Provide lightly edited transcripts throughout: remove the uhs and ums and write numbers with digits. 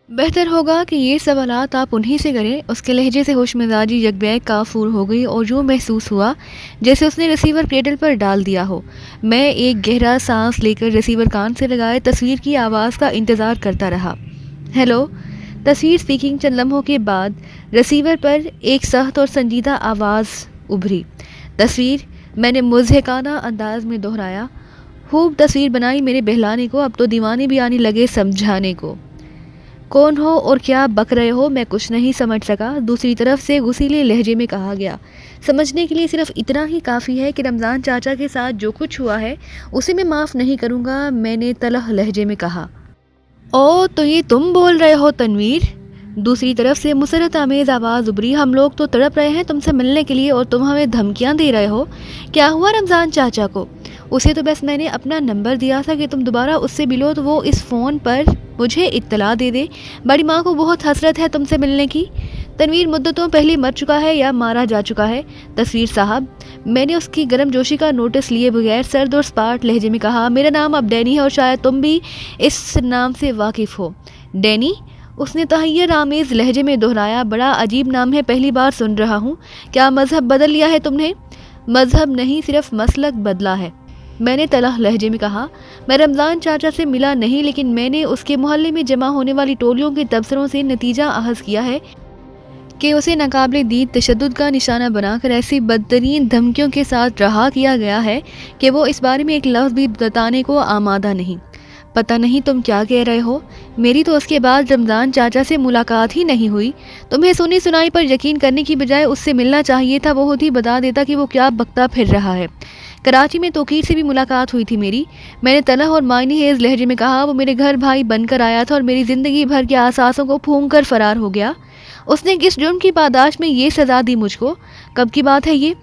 بہتر ہوگا کہ یہ سوالات آپ انہی سے کریں۔ اس کے لہجے سے ہوش مزاجی یکبیک کافور ہو گئی اور یوں محسوس ہوا جیسے اس نے ریسیور کریڈل پر ڈال دیا ہو۔ میں ایک گہرا سانس لے کر ریسیور کان سے لگائے تصویر کی آواز کا انتظار کرتا رہا۔ ہیلو۔ تصویر اسپیکنگ۔ چند لمحوں کے بعد ریسیور پر ایک سخت اور سنجیدہ آواز ابھری۔ تصویر۔ میں نے مضحکانہ انداز میں دہرایا۔ خوب تصویر بنائی میرے بہلانے کو، اب تو دیوانے بھی آنے لگے سمجھانے کو۔ کون ہو اور کیا بک رہے ہو؟ میں کچھ نہیں سمجھ سکا۔ دوسری طرف سے غصیلے لہجے میں کہا گیا۔ سمجھنے کے لیے صرف اتنا ہی کافی ہے کہ رمضان چاچا کے ساتھ جو کچھ ہوا ہے اسے میں معاف نہیں کروں گا، میں نے تلخ لہجے میں کہا۔ او تو یہ تم بول رہے ہو تنویر؟ دوسری طرف سے مسرت آمیز آواز ابھری۔ ہم لوگ تو تڑپ رہے ہیں تم سے ملنے کے لیے اور تم ہمیں دھمکیاں دے رہے ہو۔ کیا ہوا رمضان چاچا کو؟ اسے تو بس میں نے اپنا نمبر دیا تھا کہ تم دوبارہ اس سے ملو تو وہ اس فون پر مجھے اطلاع دے دے۔ بڑی ماں کو بہت حسرت ہے تم سے ملنے کی۔ تنویر مدتوں پہلے مر چکا ہے یا مارا جا چکا ہے تصویر صاحب؟ میں نے اس کی گرم جوشی کا نوٹس لیے بغیر سرد اور سپاٹ لہجے میں کہا۔ میرا نام اب ڈینی ہے اور شاید تم بھی اس نام سے واقف ہو۔ ڈینی؟ اس نے تحیر آمیز لہجے میں دہرایا۔ بڑا عجیب نام ہے، پہلی بار سن رہا ہوں۔ کیا مذہب بدل لیا ہے تم نے؟ مذہب نہیں، صرف مسلک بدلا ہے، میں نے تلخ لہجے میں کہا۔ میں رمضان چاچا سے ملا نہیں، لیکن میں نے اس کے محلے میں جمع ہونے والی ٹولیوں کے تبصروں سے نتیجہ اخذ کیا ہے کہ اسے ناقابل دید تشدد کا نشانہ بنا کر ایسی بدترین دھمکیوں کے ساتھ رہا کیا گیا ہے کہ وہ اس بارے میں ایک لفظ بھی بتانے کو آمادہ نہیں۔ پتہ نہیں تم کیا کہہ رہے ہو؟ میری تو اس کے بعد رمضان چاچا سے ملاقات ہی نہیں ہوئی۔ تمہیں سنی سنائی پر یقین کرنے کی بجائے اس سے ملنا چاہیے تھا، وہ خود ہی بتا دیتا کہ وہ کیا بکتا پھر رہا ہے۔ کراچی میں توقیر سے بھی ملاقات ہوئی تھی میری، میں نے تلخ اور معنی خیز لہجے میں کہا۔ وہ میرے گھر بھائی بن کر آیا تھا اور میری زندگی بھر کے احساسوں کو پھونک کر فرار ہو گیا۔ اس نے کس جرم کی پاداش میں یہ سزا دی مجھ کو؟ کب کی بات ہے یہ؟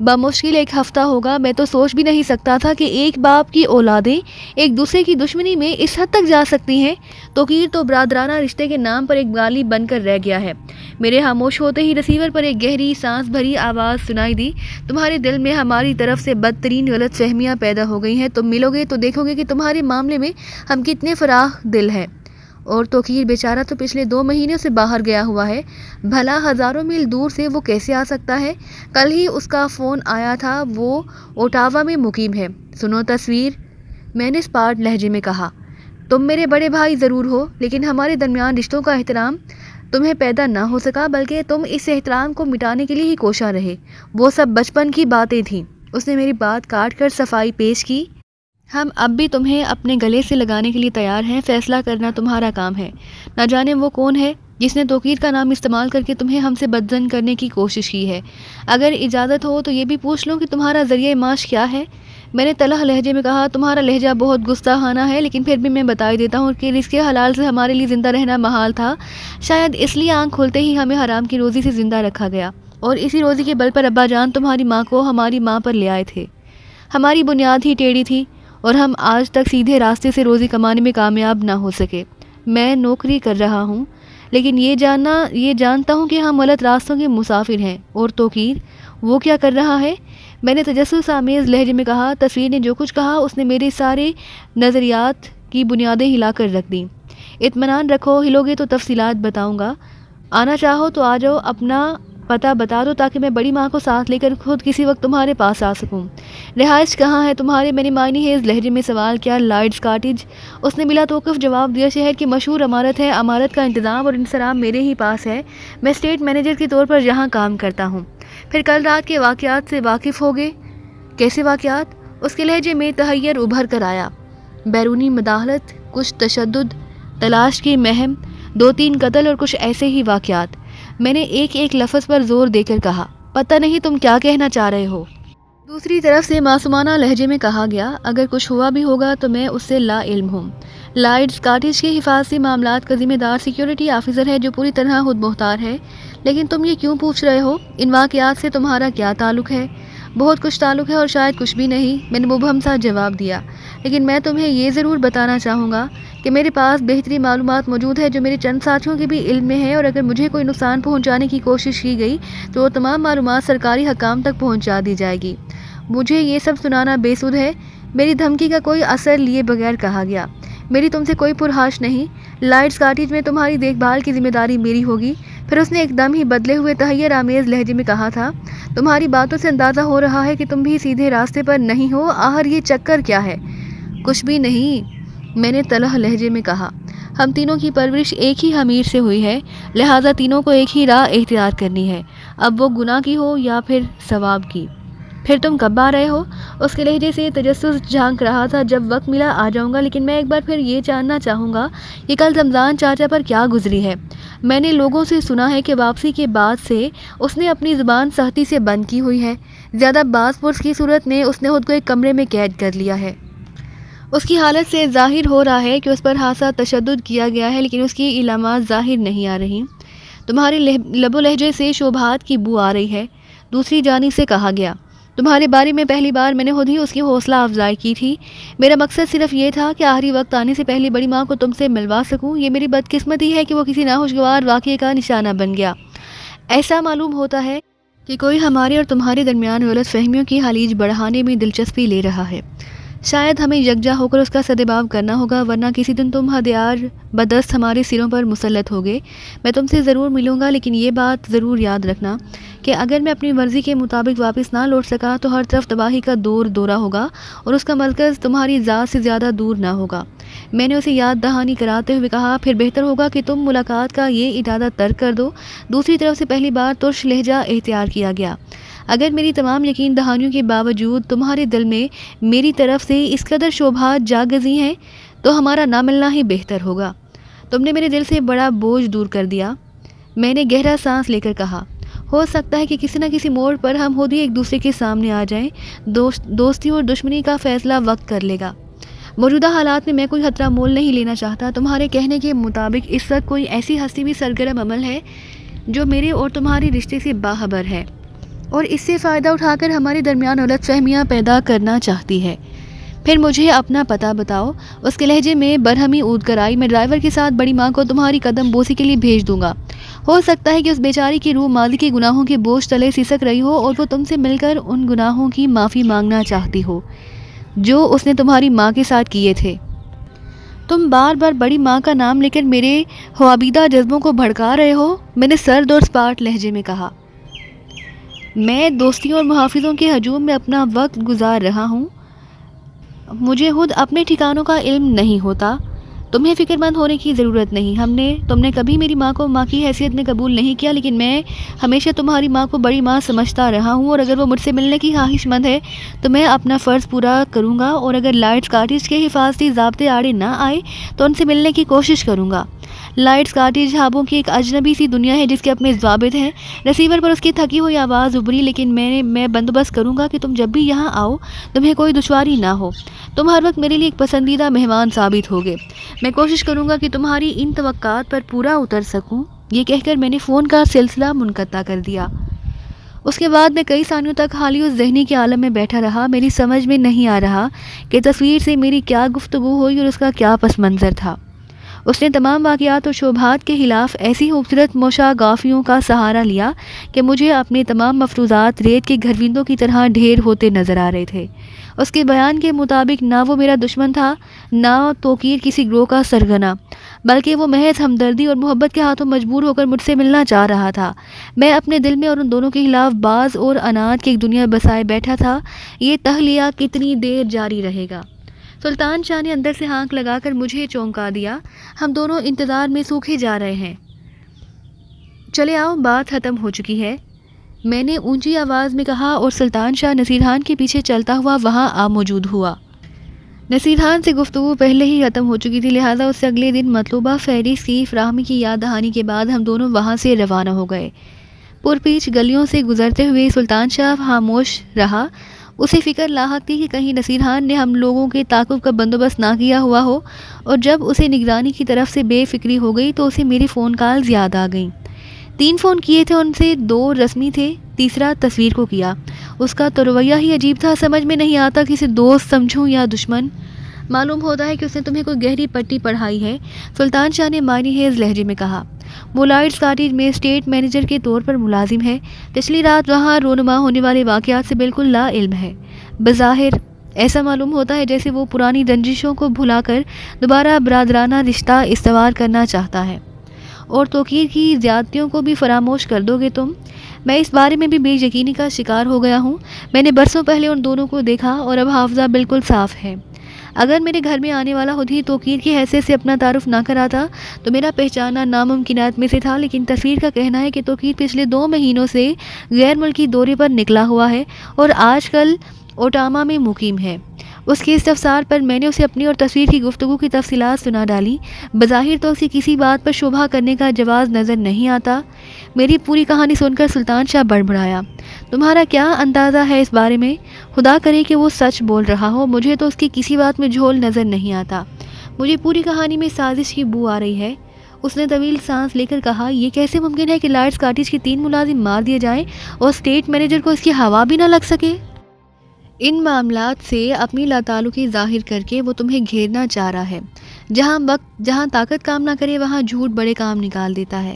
بمشکل ایک ہفتہ ہوگا۔ میں تو سوچ بھی نہیں سکتا تھا کہ ایک باپ کی اولادیں ایک دوسرے کی دشمنی میں اس حد تک جا سکتی ہیں۔ توقیر تو برادرانہ رشتے کے نام پر ایک گالی بن کر رہ گیا ہے۔ میرے خاموش ہوتے ہی ریسیور پر ایک گہری سانس بھری آواز سنائی دی۔ تمہارے دل میں ہماری طرف سے بدترین غلط فہمیاں پیدا ہو گئی ہیں۔ تم ملو گے تو دیکھو گے کہ تمہارے معاملے میں ہم کتنے فراخ دل ہیں۔ اور توقیر بیچارہ تو پچھلے 2 مہینے سے باہر گیا ہوا ہے، بھلا ہزاروں میل دور سے وہ کیسے آ سکتا ہے؟ کل ہی اس کا فون آیا تھا، وہ اوٹاوا میں مقیم ہے۔ سنو تصویر، میں نے سپاٹ لہجے میں کہا، تم میرے بڑے بھائی ضرور ہو، لیکن ہمارے درمیان رشتوں کا احترام تمہیں پیدا نہ ہو سکا، بلکہ تم اس احترام کو مٹانے کے لیے ہی کوشاں رہے۔ وہ سب بچپن کی باتیں تھیں۔ اس نے میری بات کاٹ کر صفائی پیش کی۔ ہم اب بھی تمہیں اپنے گلے سے لگانے کے لیے تیار ہیں، فیصلہ کرنا تمہارا کام ہے۔ نہ جانے وہ کون ہے جس نے توقیر کا نام استعمال کر کے تمہیں ہم سے بدظن کرنے کی کوشش کی ہے۔ اگر اجازت ہو تو یہ بھی پوچھ لوں کہ تمہارا ذریعہ معاش کیا ہے؟ میں نے تلخ لہجے میں کہا۔ تمہارا لہجہ بہت گستاخانہ ہے، لیکن پھر بھی میں بتا ہی دیتا ہوں کہ رزق حلال سے ہمارے لیے زندہ رہنا محال تھا۔ شاید اس لیے آنکھ کھلتے ہی ہمیں حرام کی روزی سے زندہ رکھا گیا، اور اسی روزی کے بل پر ابا جان تمہاری ماں کو ہماری ماں پر لے آئے تھے۔ ہماری بنیاد ہی ٹیڑھی تھی اور ہم آج تک سیدھے راستے سے روزی کمانے میں کامیاب نہ ہو سکے۔ میں نوکری کر رہا ہوں، لیکن یہ جانتا ہوں کہ ہم غلط راستوں کے مسافر ہیں۔ اور توقیر، وہ کیا کر رہا ہے؟ میں نے تجسس آمیز لہجے میں کہا۔ تصویر نے جو کچھ کہا اس نے میرے سارے نظریات کی بنیادیں ہلا کر رکھ دیں۔ اطمینان رکھو، ہلو گے تو تفصیلات بتاؤں گا۔ آنا چاہو تو آ جاؤ، اپنا پتہ بتا دو تاکہ میں بڑی ماں کو ساتھ لے کر خود کسی وقت تمہارے پاس آ سکوں۔ رہائش کہاں ہے تمہارے؟ میں نے معنی خیز لہجے میں سوال کیا۔ لارڈز کاٹیج، اس نے بلا توقف جواب دیا۔ شہر کی مشہور عمارت ہے، عمارت کا انتظام اور انصرام میرے ہی پاس ہے۔ میں اسٹیٹ مینیجر کے طور پر یہاں کام کرتا ہوں۔ پھر کل رات کے واقعات سے واقف ہوگے؟ کیسے واقعات؟ اس کے لہجے میں تحیر ابھر کر آیا۔ بیرونی مداخلت، کچھ تشدد، تلاش کی مہم، 2-3 قتل اور کچھ ایسے ہی واقعات۔ میں نے ایک ایک لفظ پر زور دے کر کہا۔ پتہ نہیں تم کیا کہنا چاہ رہے ہو؟ دوسری طرف سے معصومانہ لہجے میں کہا گیا۔ اگر کچھ ہوا بھی ہوگا تو میں اس سے لا علم ہوں۔ لارڈز کاٹیج کے حفاظتی معاملات کا ذمہ دار سیکیورٹی آفیسر ہے جو پوری طرح خود مختار ہے۔ لیکن تم یہ کیوں پوچھ رہے ہو؟ ان واقعات سے تمہارا کیا تعلق ہے؟ بہت کچھ تعلق ہے اور شاید کچھ بھی نہیں، میں نے مبہم سا جواب دیا۔ لیکن میں تمہیں یہ ضرور بتانا چاہوں گا کہ میرے پاس بہتری معلومات موجود ہے جو میرے چند ساتھیوں کے بھی علم میں ہے، اور اگر مجھے کوئی نقصان پہنچانے کی کوشش کی گئی تو وہ تمام معلومات سرکاری حکام تک پہنچا دی جائے گی۔ مجھے یہ سب سنانا بے سود ہے۔ میری دھمکی کا کوئی اثر لیے بغیر کہا گیا۔ میری تم سے کوئی پرخاش نہیں، لائٹس کاٹیج میں تمہاری دیکھ بھال کی ذمہ داری میری ہوگی۔ پھر اس نے ایک دم ہی بدلے ہوئے تحیر آمیز لہجے میں کہا تھا، تمہاری باتوں سے اندازہ ہو رہا ہے کہ تم بھی سیدھے راستے پر نہیں ہو، آخر یہ چکر کیا ہے؟ کچھ بھی نہیں، میں نے تلخ لہجے میں کہا، ہم تینوں کی پرورش ایک ہی حمیر سے ہوئی ہے، لہٰذا تینوں کو ایک ہی راہ اختیار کرنی ہے، اب وہ گناہ کی ہو یا پھر ثواب کی۔ پھر تم کب آ رہے ہو؟ اس کے لہجے سے تجسس جھانک رہا تھا۔ جب وقت ملا آ جاؤں گا، لیکن میں ایک بار پھر یہ جاننا چاہوں گا کہ کل رمضان چاچا پر کیا گزری ہے۔ میں نے لوگوں سے سنا ہے کہ واپسی کے بعد سے اس نے اپنی زبان سختی سے بند کی ہوئی ہے، زیادہ باز پرس کی صورت میں اس نے خود کو ایک کمرے میں قید کر لیا ہے۔ اس کی حالت سے ظاہر ہو رہا ہے کہ اس پر خاصا تشدد کیا گیا ہے، لیکن اس کی علامات ظاہر نہیں آ رہی۔ تمہارے لب و لہجے سے شبہات کی بو آ رہی ہے، دوسری جانب سے کہا گیا۔ تمہارے بارے میں پہلی بار میں نے خود ہی اس کی حوصلہ افزائی کی تھی۔ میرا مقصد صرف یہ تھا کہ آخری وقت آنے سے پہلے بڑی ماں کو تم سے ملوا سکوں۔ یہ میری بدقسمتی ہے کہ وہ کسی ناخوشگوار واقعے کا نشانہ بن گیا۔ ایسا معلوم ہوتا ہے کہ کوئی ہمارے اور تمہارے درمیان غلط فہمیوں کی ہالیج بڑھانے میں دلچسپی لے رہا ہے۔ شاید ہمیں یکجا ہو کر اس کا سدباب کرنا ہوگا، ورنہ کسی دن تم ہتھیار بدست ہمارے سروں پر مسلط ہوگے۔ میں تم سے ضرور ملوں گا، لیکن یہ بات ضرور یاد رکھنا کہ اگر میں اپنی مرضی کے مطابق واپس نہ لوٹ سکا تو ہر طرف تباہی کا دورہ ہوگا اور اس کا مرکز تمہاری ذات سے زیادہ دور نہ ہوگا۔ میں نے اسے یاد دہانی کراتے ہوئے کہا، پھر بہتر ہوگا کہ تم ملاقات کا یہ ارادہ ترک کر دو۔ دوسری طرف سے پہلی بار ترش لہجہ اختیار کیا گیا۔ اگر میری تمام یقین دہانیوں کے باوجود تمہارے دل میں میری طرف سے اس قدر شبہات جاگزی ہیں تو ہمارا نہ ملنا ہی بہتر ہوگا۔ تم نے میرے دل سے بڑا بوجھ دور کر دیا۔ میں نے گہرا سانس لے کر کہا، ہو سکتا ہے کہ کسی نہ کسی موڑ پر ہم خود ہی ایک دوسرے کے سامنے آ جائیں۔ دوستی اور دشمنی کا فیصلہ وقت کر لے گا۔ موجودہ حالات میں کوئی خطرہ مول نہیں لینا چاہتا۔ تمہارے کہنے کے مطابق اس وقت کوئی ایسی ہستی بھی سرگرم عمل ہے جو میرے اور تمہارے رشتے سے باخبر ہے اور اس سے فائدہ اٹھا کر ہمارے درمیان غلط فہمیاں پیدا کرنا چاہتی ہے۔ پھر مجھے اپنا پتہ بتاؤ۔ اس کے لہجے میں برہمی اود کر آئی۔ میں ڈرائیور کے ساتھ بڑی ماں کو تمہاری قدم بوسی کے لیے بھیج دوں گا۔ ہو سکتا ہے کہ اس بیچاری کی روح ماضی کے گناہوں کے بوجھ تلے سسک رہی ہو اور وہ تم سے مل کر ان گناہوں کی معافی مانگنا چاہتی ہو جو اس نے تمہاری ماں کے ساتھ کیے تھے۔ تم بار بار بڑی ماں کا نام لے کر میرے خوابیدہ جذبوں کو بھڑکا رہے ہو، میں نے سرد اور سپاٹ لہجے میں کہا۔ میں دوستیوں اور محافظوں کے ہجوم میں اپنا وقت گزار رہا ہوں، مجھے خود اپنے ٹھکانوں کا علم نہیں ہوتا۔ تمہیں فکر مند ہونے کی ضرورت نہیں۔ تم نے کبھی میری ماں کو ماں کی حیثیت میں قبول نہیں کیا، لیکن میں ہمیشہ تمہاری ماں کو بڑی ماں سمجھتا رہا ہوں، اور اگر وہ مجھ سے ملنے کی خواہش مند ہے تو میں اپنا فرض پورا کروں گا، اور اگر لائٹس کاٹیج کے حفاظتی ضابطے آڑے نہ آئے تو ان سے ملنے کی کوشش کروں گا۔ لائٹس کاٹیج خوابوں کی ایک اجنبی سی دنیا ہے جس کے اپنے ضابط ہیں۔ ریسیور پر اس کی تھکی ہوئی آواز ابھری، لیکن میں بندوبست کروں گا کہ تم جب بھی یہاں آؤ تمہیں کوئی دشواری نہ ہو۔ تم ہر وقت میرے لیے ایک پسندیدہ مہمان ثابت ہوگے۔ میں کوشش کروں گا کہ تمہاری ان توقعات پر پورا اتر سکوں۔ یہ کہہ کر میں نے فون کا سلسلہ منقطع کر دیا۔ اس کے بعد میں کئی ثانیوں تک خالی اس ذہنی کے عالم میں بیٹھا رہا۔ میری سمجھ میں نہیں آ رہا کہ تصویر سے میری کیا گفتگو ہوئی اور اس کا کیا پس منظر تھا۔ اس نے تمام واقعات اور شبہات کے خلاف ایسی خوبصورت موشگافیوں کا سہارا لیا کہ مجھے اپنے تمام مفروضات ریت کے گھروندوں کی طرح ڈھیر ہوتے نظر آ رہے تھے۔ اس کے بیان کے مطابق نہ وہ میرا دشمن تھا، نہ توقیر کسی گروہ کا سرغنہ، بلکہ وہ محض ہمدردی اور محبت کے ہاتھوں مجبور ہو کر مجھ سے ملنا چاہ رہا تھا۔ میں اپنے دل میں اور ان دونوں کے خلاف باز اور انات کی ایک دنیا بسائے بیٹھا تھا۔ یہ تہلیہ کتنی دیر جاری رہے گا؟ سلطان شاہ نے اندر سے ہانک لگا کر مجھے چونکا دیا۔ ہم دونوں انتظار میں سوکھے جا رہے ہیں۔ چلے آؤ، بات ختم ہو چکی ہے، میں نے اونچی آواز میں کہا، اور سلطان شاہ نصیر خان کے پیچھے چلتا ہوا وہاں آ موجود ہوا۔ نصیر خان سے گفتگو پہلے ہی ختم ہو چکی تھی، لہٰذا اس سے اگلے دن مطلوبہ فہرست کی فراہمی کی یاد دہانی کے بعد ہم دونوں وہاں سے روانہ ہو گئے۔ پرپیچ گلیوں سے گزرتے ہوئے سلطان شاہ خاموش رہا۔ اسے فکر لاحق تھی کہ کہیں نصیر خان نے ہم لوگوں کے تعاقب کا بندوبست نہ کیا ہوا ہو، اور جب اسے نگرانی کی طرف سے بے فکری ہو گئی تو اسے میری فون کالز یاد آ گئیں۔ 3 فون کیے تھے، ان سے 2 رسمی تھے، تیسرا تصویر کو کیا۔ اس کا تو رویہ ہی عجیب تھا، سمجھ میں نہیں آتا کہ اسے دوست سمجھوں یا دشمن۔ معلوم ہوتا ہے کہ اس نے تمہیں کوئی گہری پٹی پڑھائی ہے، سلطان شاہ نے معنی خیز لہجے میں کہا۔ وہ لائٹس کاٹیج میں اسٹیٹ مینیجر کے طور پر ملازم ہے، پچھلی رات وہاں رونما ہونے والے واقعات سے بالکل لا علم ہے۔ بظاہر ایسا معلوم ہوتا ہے جیسے وہ پرانی رنجشوں کو بھلا کر دوبارہ برادرانہ رشتہ استوار کرنا چاہتا ہے، اور توقیر کی زیادتیوں کو بھی فراموش کر دو گے تم۔ میں اس بارے میں بھی بے یقینی کا شکار ہو گیا ہوں۔ میں نے برسوں پہلے ان دونوں کو دیکھا اور اب حافظہ بالکل صاف ہے۔ اگر میرے گھر میں آنے والا خود ہی توقیر کی حیثیت سے اپنا تعارف نہ کراتا تو میرا پہچاننا ناممکنات میں سے تھا، لیکن تصویر کا کہنا ہے کہ توقیر پچھلے 2 مہینوں سے غیر ملکی دورے پر نکلا ہوا ہے اور آج کل اوٹاما میں مقیم ہے۔ اس کے استفسار پر میں نے اسے اپنی اور تصویر کی گفتگو کی تفصیلات سنا ڈالی۔ بظاہر تو اسے کسی بات پر شبہ کرنے کا جواز نظر نہیں آتا۔ میری پوری کہانی سن کر سلطان شاہ بڑبڑایا، تمہارا کیا اندازہ ہے اس بارے میں؟ خدا کرے کہ وہ سچ بول رہا ہو، مجھے تو اس کی کسی بات میں جھول نظر نہیں آتا۔ مجھے پوری کہانی میں سازش کی بو آ رہی ہے۔ اس نے طویل سانس لے کر کہا، یہ کیسے ممکن ہے کہ لائٹس کاٹیج کے 3 ملازم مار دیے جائیں اور اسٹیٹ مینیجر کو اس کی ہوا بھی نہ لگ سکے؟ ان معاملات سے اپنی لاتعلقی ظاہر کر کے وہ تمہیں گھیرنا چاہ رہا ہے۔ جہاں طاقت کام نہ کرے وہاں جھوٹ بڑے کام نکال دیتا ہے۔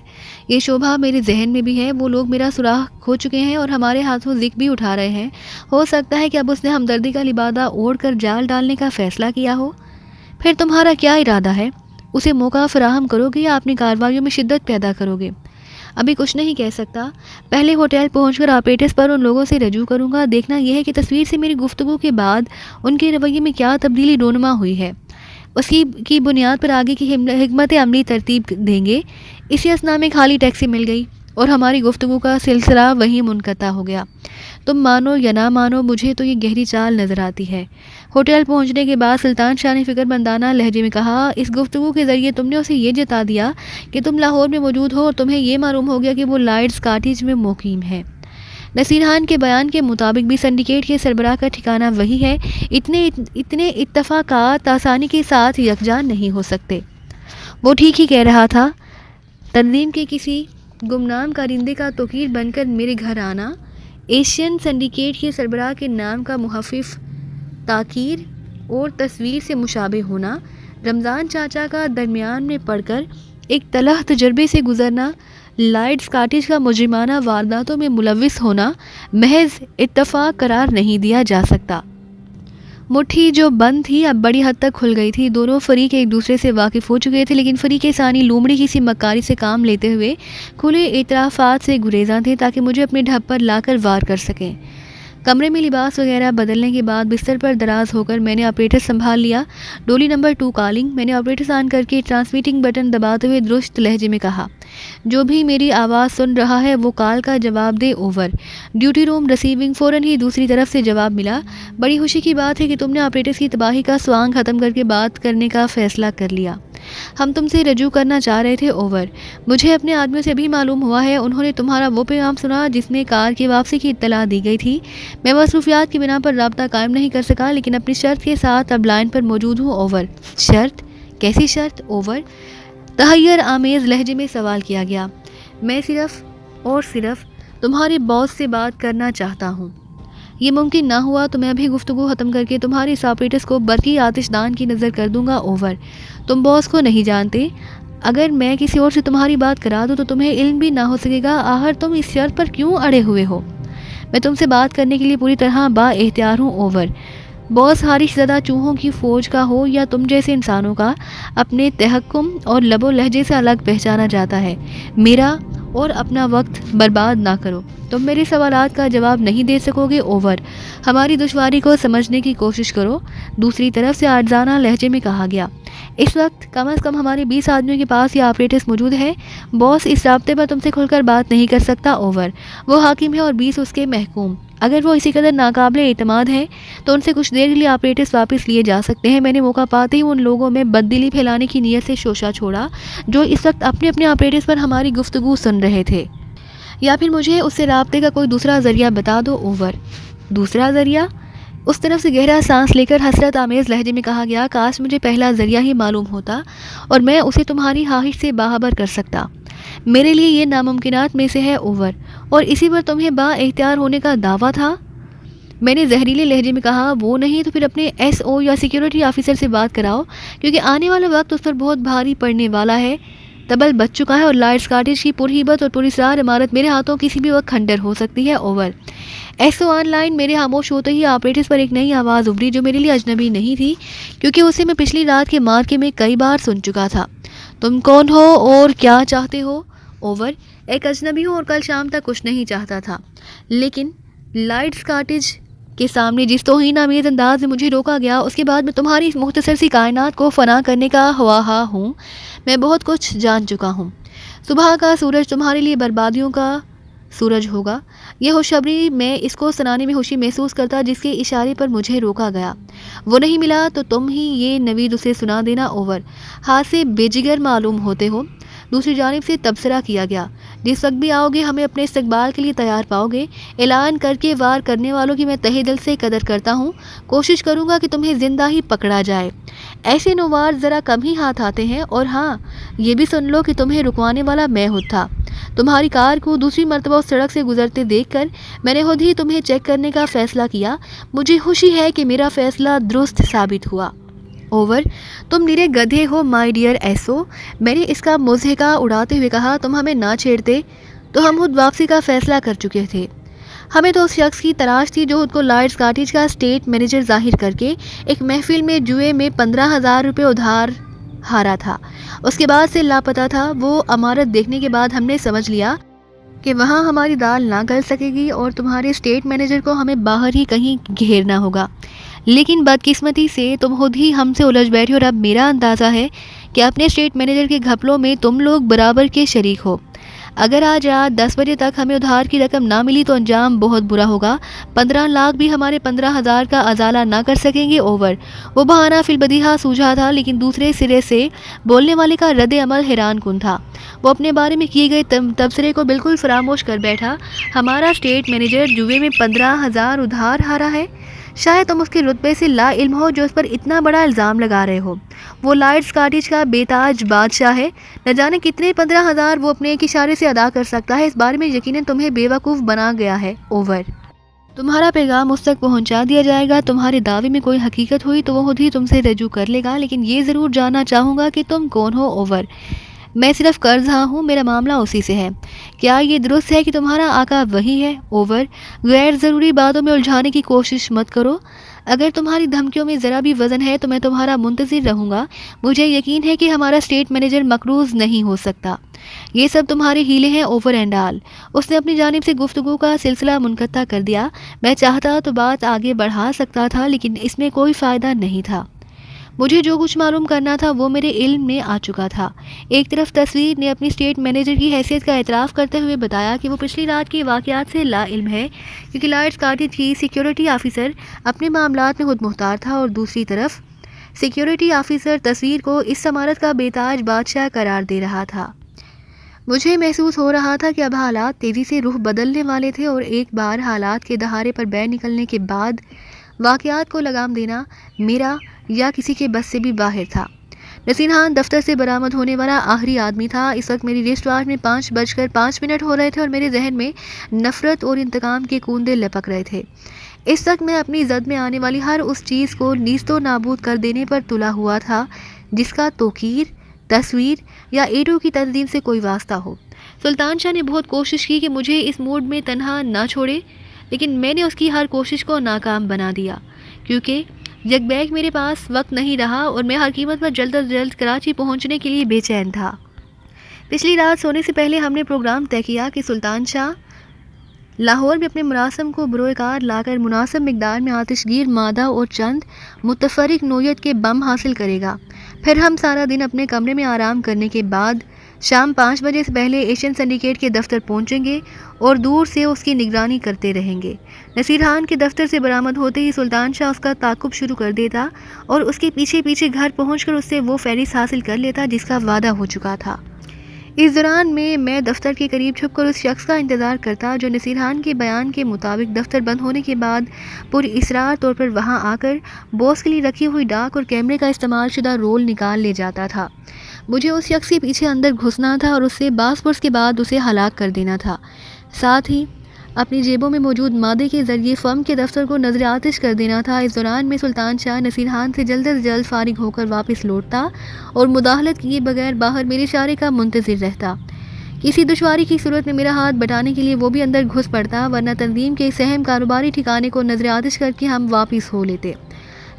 یہ شبہ میرے ذہن میں بھی ہے۔ وہ لوگ میرا سراغ کھو چکے ہیں اور ہمارے ہاتھوں ذکر بھی اٹھا رہے ہیں۔ ہو سکتا ہے کہ اب اس نے ہمدردی کا لبادہ اوڑھ کر جال ڈالنے کا فیصلہ کیا ہو۔ پھر تمہارا کیا ارادہ ہے؟ اسے موقع فراہم کرو گے یا اپنی کارروائیوں میں شدت پیدا کرو گے؟ ابھی کچھ نہیں کہہ سکتا۔ پہلے ہوٹل پہنچ کر آپریٹس پر ان لوگوں سے رجوع کروں گا۔ دیکھنا یہ ہے کہ تصویر سے میری گفتگو کے بعد ان کے رویے میں کیا تبدیلی رونما ہوئی ہے۔ اس کی بنیاد پر آگے کی حکمت عملی ترتیب دیں گے۔ اسی اثنا میں خالی ٹیکسی مل گئی اور ہماری گفتگو کا سلسلہ وہیں منقطع ہو گیا۔ تم مانو یا نہ مانو، مجھے تو یہ گہری چال نظر آتی ہے۔ ہوٹل پہنچنے کے بعد سلطان شاہ نے فکر مندانہ لہجے میں کہا، اس گفتگو کے ذریعے تم نے اسے یہ جتا دیا کہ تم لاہور میں موجود ہو اور تمہیں یہ معلوم ہو گیا کہ وہ لائٹس کاٹیج میں مقیم ہے۔ نصیرحان کے بیان کے مطابق بھی سنڈیکیٹ کے سربراہ کا ٹھکانہ وہی ہے۔ اتنے اتفاقات آسانی کے ساتھ یکجا نہیں ہو سکتے۔ وہ ٹھیک ہی کہہ رہا تھا۔ تنظیم کے کسی گمنام کارندے کا توقیر بن کر میرے گھر آنا، ایشین سنڈیکیٹ کے سربراہ کے نام کا محفف تاخیر اور تصویر سے مشابہ ہونا، رمضان چاچا کا درمیان میں پڑھ کر ایک تلخ تجربے سے گزرنا، لائٹس کاٹیج کا مجرمانہ وارداتوں میں ملوث ہونا محض اتفاق قرار نہیں دیا جا سکتا۔ مٹھی جو بند تھی اب بڑی حد تک کھل گئی تھی۔ دونوں فریق ایک دوسرے سے واقف ہو چکے تھے، لیکن فریق ثانی لومڑی کسی مکاری سے کام لیتے ہوئے کھلے اعترافات سے گریزاں تھے تاکہ مجھے اپنے ڈھب پر لا کر وار کر سکیں۔ کمرے میں لباس وغیرہ بدلنے کے بعد بستر پر دراز ہو کر میں نے آپریٹر سنبھال لیا۔ ڈولی نمبر 2 کالنگ۔ میں نے آپریٹر آن کر کے ٹرانسمیٹنگ بٹن دباتے ہوئے درست لہجے میں کہا، جو بھی میری آواز سن رہا ہے وہ کال کا جواب دے، اوور۔ ڈیوٹی روم ریسیونگ۔ فوراً ہی دوسری طرف سے جواب ملا، بڑی خوشی کی بات ہے کہ تم نے آپریٹرز کی تباہی کا سوانگ ختم کر کے بات کرنے کا فیصلہ کر لیا۔ ہم تم سے رجوع کرنا چاہ رہے تھے، اوور۔ مجھے اپنے آدمیوں سے بھی معلوم ہوا ہے، انہوں نے تمہارا وہ پیغام سنا جس میں کار کی واپسی کی اطلاع دی گئی تھی۔ میں مصروفیات کی بنا پر رابطہ قائم نہیں کر سکا، لیکن اپنی شرط کے ساتھ اب لائن پر موجود ہوں، اوور۔ شرط؟ کیسی شرط، اوور؟ تحیر آمیز لہجے میں سوال کیا گیا۔ میں صرف اور صرف تمہارے باس سے بات کرنا چاہتا ہوں۔ یہ ممکن نہ ہوا تو میں ابھی گفتگو ختم کر کے تمہارے اس آپریٹرز کو برقی آتش دان کی نظر کر دوں گا، اوور۔ تم باس کو نہیں جانتے۔ اگر میں کسی اور سے تمہاری بات کرا دوں تو تمہیں علم بھی نہ ہو سکے گا۔ آخر تم اس شرط پر کیوں اڑے ہوئے ہو؟ میں تم سے بات کرنے کے لیے پوری طرح با اختیار ہوں، اوور۔ باس خارش زدہ چوہوں کی فوج کا ہو یا تم جیسے انسانوں کا، اپنے تحکم اور لب و لہجے سے الگ پہچانا جاتا ہے۔ میرا اور اپنا وقت برباد نہ کرو۔ تم میرے سوالات کا جواب نہیں دے سکو گے، اوور۔ ہماری دشواری کو سمجھنے کی کوشش کرو، دوسری طرف سے عاجزانہ لہجے میں کہا گیا۔ اس وقت کم از کم ہمارے 20 آدمیوں کے پاس یہ آپریٹرز موجود ہے۔ باس اس رابطے پر تم سے کھل کر بات نہیں کر سکتا، اوور۔ وہ حاکم ہے اور 20 اس کے محکوم۔ اگر وہ اسی قدر ناقابل اعتماد ہے تو ان سے کچھ دیر کے لیے آپریٹرز واپس لیے جا سکتے ہیں۔ میں نے موقع پاتے ہی ان لوگوں میں بددلی پھیلانے کی نیت سے شوشہ چھوڑا جو اس وقت اپنے اپنے آپریٹرز پر ہماری گفتگو سن رہے تھے۔ یا پھر مجھے اس سے رابطے کا کوئی دوسرا ذریعہ بتا دو، اوور۔ دوسرا ذریعہ؟ اس طرف سے گہرا سانس لے کر حسرت آمیز لہجے میں کہا گیا، کاش مجھے پہلا ذریعہ ہی معلوم ہوتا اور میں اسے تمہاری خواہش سے باخبر کر سکتا۔ میرے لیے یہ ناممکنات میں سے ہے، اوور۔ اور اسی پر تمہیں با اختیار ہونے کا دعویٰ تھا؟ میں نے زہریلے لہجے میں کہا، وہ نہیں تو پھر اپنے ایس او یا سیکیورٹی آفیسر سے بات کراؤ، کیونکہ آنے والا وقت اس پر بہت بھاری پڑنے والا ہے۔ تبل بچ چکا ہے اور لائٹس کاٹیج کی پرہیبت اور پراسرار عمارت میرے ہاتھوں کسی بھی وقت کھنڈر ہو سکتی ہے، اوور۔ ایسو آن لائن میرے خاموش ہوتے ہی آپریٹرز پر ایک نئی آواز ابھری جو میرے لیے اجنبی نہیں تھی کیونکہ اسے میں پچھلی رات کے مارکے میں کئی بار سن چکا تھا. تم کون ہو اور کیا چاہتے ہو؟ اوور. ایک اجنبی ہوں اور کل شام تک کچھ نہیں چاہتا تھا لیکن لائٹس کاٹیج کے سامنے جس توہین آمیز انداز میں مجھے روکا گیا اس کے بعد میں تمہاری اس مختصر سی کائنات کو فنا کرنے کا خواہاں ہوں. میں بہت کچھ جان چکا ہوں. صبح کا سورج تمہارے لیے بربادیوں کا سورج ہوگا. یہ خوشخبری میں اس کو سنانے میں خوشی محسوس کرتا جس کے اشارے پر مجھے روکا گیا. وہ نہیں ملا تو تم ہی یہ نوید اسے سنا دینا. اوور. ہاتھ سے بے جگر معلوم ہوتے ہو. دوسری جانب سے تبصرہ کیا گیا. جس وقت بھی آؤ گے ہمیں اپنے استقبال کے لیے تیار پاؤ گے. اعلان کر کے وار کرنے والوں کی میں تہہ دل سے قدر کرتا ہوں. کوشش کروں گا کہ تمہیں زندہ ہی پکڑا جائے. ایسے نوار ذرا کم ہی ہاتھ آتے ہیں. اور ہاں یہ بھی سن لو کہ تمہیں رکوانے والا میں خود تھا. تمہاری کار کو دوسری مرتبہ اس سڑک سے گزرتے دیکھ کر میں نے خود ہی تمہیں چیک کرنے کا فیصلہ کیا. مجھے خوشی ہے کہ میرا فیصلہ درست ثابت ہوا. اوور. تم نرے گدھے ہو مائی ڈیئر ایسو. میں نے اس کا مضحکہ اڑاتے ہوئے کہا. تم ہمیں نہ چھیڑتے تو ہم خود واپسی کا فیصلہ کر چکے تھے. ہمیں تو اس شخص کی تلاش تھی جو خود کو لائٹس کاٹیج کا اسٹیٹ مینیجر ظاہر کر کے ایک محفل میں جوئے میں 15,000 روپے ادھار ہارا تھا. اس کے بعد سے لاپتہ تھا. وہ عمارت دیکھنے کے بعد ہم نے سمجھ لیا کہ وہاں ہماری دال نہ گل سکے گی اور تمہارے اسٹیٹ مینیجر کو ہمیں باہر ہی کہیں گھیرنا ہوگا. لیکن بدقسمتی سے تم خود ہی ہم سے الجھ بیٹھے اور اب میرا اندازہ ہے کہ اپنے اسٹیٹ مینیجر کے گھپلوں میں تم لوگ برابر کے شریک ہو. اگر آج رات 10 بجے تک ہمیں ادھار کی رقم نہ ملی تو انجام بہت برا ہوگا. 15 لاکھ بھی ہمارے 15,000 کا ازالہ نہ کر سکیں گے. اوور. وہ بہانہ فی البدیہہ سوجھا تھا لیکن دوسرے سرے سے بولنے والے کا رد عمل حیران کن تھا. وہ اپنے بارے میں کیے گئے تبصرے کو بالکل فراموش کر بیٹھا. ہمارا اسٹیٹ مینیجر جوئے میں 15,000 ادھار ہارا ہے. شاید تم اس کے رتبے سے لا علم ہو جو اس پر اتنا بڑا الزام لگا رہے ہو. وہ لائٹس کاٹیج کا بے تاج بادشاہ ہے. نہ جانے کتنے 15,000 وہ اپنے ایک اشارے سے ادا کر سکتا ہے. اس بارے میں یقیناً تمہیں بے وقوف بنا گیا ہے. اوور. تمہارا پیغام اس تک پہنچا دیا جائے گا. تمہارے دعوے میں کوئی حقیقت ہوئی تو وہ خود ہی تم سے رجوع کر لے گا. لیکن یہ ضرور جاننا چاہوں گا کہ تم کون ہو. اوور. میں صرف قرض ہاں ہوں. میرا معاملہ اسی سے ہے. کیا یہ درست ہے کہ تمہارا آقا وہی ہے؟ اوور. غیر ضروری باتوں میں الجھانے کی کوشش مت کرو. اگر تمہاری دھمکیوں میں ذرا بھی وزن ہے تو میں تمہارا منتظر رہوں گا. مجھے یقین ہے کہ ہمارا اسٹیٹ مینیجر مقروض نہیں ہو سکتا. یہ سب تمہارے ہیلے ہیں. Over and all. اس نے اپنی جانب سے گفتگو کا سلسلہ منقطع کر دیا. میں چاہتا تو بات آگے بڑھا سکتا تھا لیکن اس میں کوئی فائدہ نہیں تھا. مجھے جو کچھ معلوم کرنا تھا وہ میرے علم میں آ چکا تھا. ایک طرف تصویر نے اپنی اسٹیٹ مینیجر کی حیثیت کا اعتراف کرتے ہوئے بتایا کہ وہ پچھلی رات کے واقعات سے لا علم ہے کیونکہ لائٹس کاٹیج کی سیکیورٹی آفیسر اپنے معاملات میں خود مختار تھا. اور دوسری طرف سیکیورٹی آفیسر تصویر کو اس عمارت کا بے تاج بادشاہ قرار دے رہا تھا. مجھے محسوس ہو رہا تھا کہ اب حالات تیزی سے رخ بدلنے والے تھے اور ایک بار حالات کے دہارے پر بیر نکلنے کے بعد واقعات کو لگام دینا میرا یا کسی کے بس سے بھی باہر تھا. نصیر خان دفتر سے برآمد ہونے والا آخری آدمی تھا. اس وقت میری رسٹ واچ میں 5:05 ہو رہے تھے اور میرے ذہن میں نفرت اور انتقام کے کوندے لپک رہے تھے. اس وقت میں اپنی زد میں آنے والی ہر اس چیز کو نیست و نابود کر دینے پر تلا ہوا تھا جس کا توقیر، تصویر یا ایٹو کی تنظیم سے کوئی واسطہ ہو. سلطان شاہ نے بہت کوشش کی کہ مجھے اس موڈ میں تنہا نہ چھوڑے لیکن میں نے اس کی ہر کوشش کو ناکام بنا دیا کیونکہ یک بیگ میرے پاس وقت نہیں رہا اور میں ہر قیمت پر جلد از جلد کراچی پہنچنے کے لیے بے چین تھا. پچھلی رات سونے سے پہلے ہم نے پروگرام طے کیا کہ سلطان شاہ لاہور میں اپنے مراسم کو بروئے کار لا کر مناسب مقدار میں آتش گیر مادہ اور چند متفرق نوعیت کے بم حاصل کرے گا. پھر ہم سارا دن اپنے کمرے میں آرام کرنے کے بعد شام 5 بجے سے پہلے ایشین سنڈیکیٹ کے دفتر پہنچیں گے اور دور سے اس کی نگرانی کرتے رہیں گے. نصیر خان کے دفتر سے برآمد ہوتے ہی سلطان شاہ اس کا تعاقب شروع کر دیتا اور اس کے پیچھے پیچھے گھر پہنچ کر اس سے وہ فہرست حاصل کر لیتا جس کا وعدہ ہو چکا تھا. اس دوران میں دفتر کے قریب چھپ کر اس شخص کا انتظار کرتا جو نصیر خان کے بیان کے مطابق دفتر بند ہونے کے بعد پوری اسرار طور پر وہاں آ کر بوس کے لیے رکھی ہوئی ڈاک اور کیمرے کا استعمال شدہ رول نکال لے جاتا تھا. مجھے اس شخص کے پیچھے اندر گھسنا تھا اور اس سے باس پرس کے بعد اسے ہلاک کر دینا تھا. ساتھ ہی اپنی جیبوں میں موجود مادے کے ذریعے فرم کے دفتر کو نظر آتش کر دینا تھا. اس دوران میں سلطان شاہ نصیر خان سے جلد از جلد فارغ ہو کر واپس لوٹتا اور مداخلت کیے بغیر باہر میرے اشارے کا منتظر رہتا کسی دشواری کی صورت میں میرا ہاتھ بٹانے کے لیے وہ بھی اندر گھس پڑتا، ورنہ تنظیم کے اس اہم کاروباری ٹھکانے کو نظر آتش کر کے ہم واپس ہو لیتے۔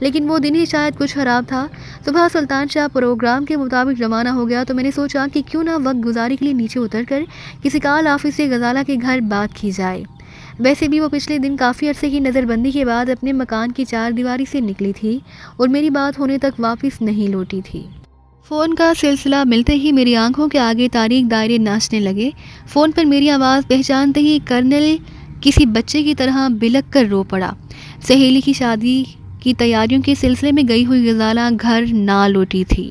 لیکن وہ دن ہی شاید کچھ خراب تھا۔ صبح سلطان شاہ پروگرام کے مطابق روانہ ہو گیا تو میں نے سوچا کہ کیوں نہ وقت گزاری کے لیے نیچے اتر کر کسی کال آفس سے غزالہ کے گھر بات کی جائے۔ ویسے بھی وہ پچھلے دن کافی عرصے کی نظر بندی کے بعد اپنے مکان کی چار دیواری سے نکلی تھی اور میری بات ہونے تک واپس نہیں لوٹی تھی۔ فون کا سلسلہ ملتے ہی میری آنکھوں کے آگے تاریک دائرے ناچنے لگے۔ فون پر میری آواز پہچانتے ہی کرنل کسی بچے کی طرح بلک کر رو پڑا۔ سہیلی کی شادی کی تیاریوں کے سلسلے میں گئی ہوئی غزالہ گھر نہ لوٹی تھی۔